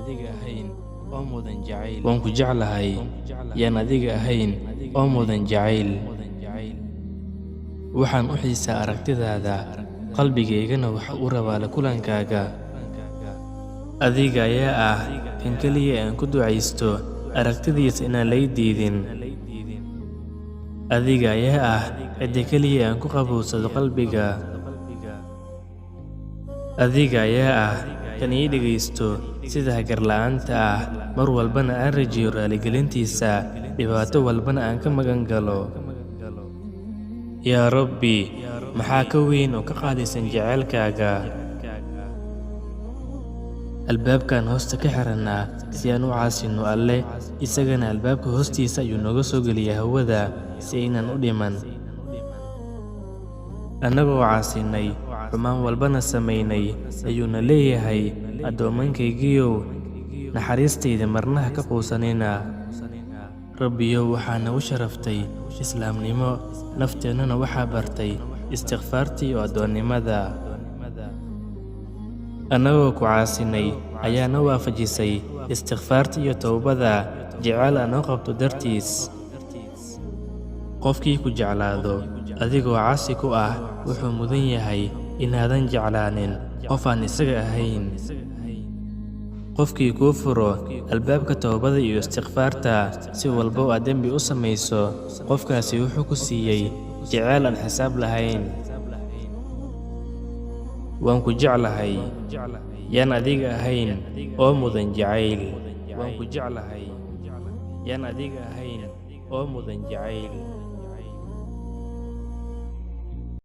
adiga ahayn oo mudan jacayl. Waan ku jeclahay yaan adiga ahayn oo mudan jacayl. Waxaan u xiisaa aragtidaada, qalbigaygana waxa uu rabaa la kulankaaga. Adiga ayaa ah kan keliya aan ku ducaysto, aragtidiisa inaan lay diidin. Adiga ayaa ah cidda keliya aan ku qabowsado qalbiga. Adiga ayaa ah kan ii dhegaysto sida hagarla'aanta ah, mar walbana aan rajiyo raaligelintiisa, dhibaato walbana aan ka magan galo. Yaa Rabbi, maxaa ka weyn oo ka qaalisan jacaylkaaga? Albaabkan hoosta ka xirannaa si aan u caasino Alle, isagana albaabka hoostiisa ayuu nooga soo geliyaa hawada si aynaan u dhiman. Annagoo caasinay, xumaan walbana samaynay, ayuuna leeyahay, addoomankaygiiyow, naxariistayda marnaha ka quusanina. Rabbiyow, waxaa nagu sharaftay islaamnimo, nafteennana waxaa bartay istikfaarta iyo addoonnimada. Annagoo ku caasinay ayaa na waafajisay istikfaarta iyo towbada, jecel aan u qabto dartiis. Qofkii ku jeclaado adigoo caasi ku ah wuxuu mudan yahay inaadan jeclaanin qof aan isaga ahayn. Qofkii kuu furo albaabka towbada iyo istikfaarta, si walba oo aad dembi u samayso, qofkaasi wuxuu ku siiyey jecel aan xisaab lahayn. Waan ku jeclahay yaan adiga ahayn oo mudan jacayl. Waan ku jeclahay yaan adiga ahayn oo mudan jacayl.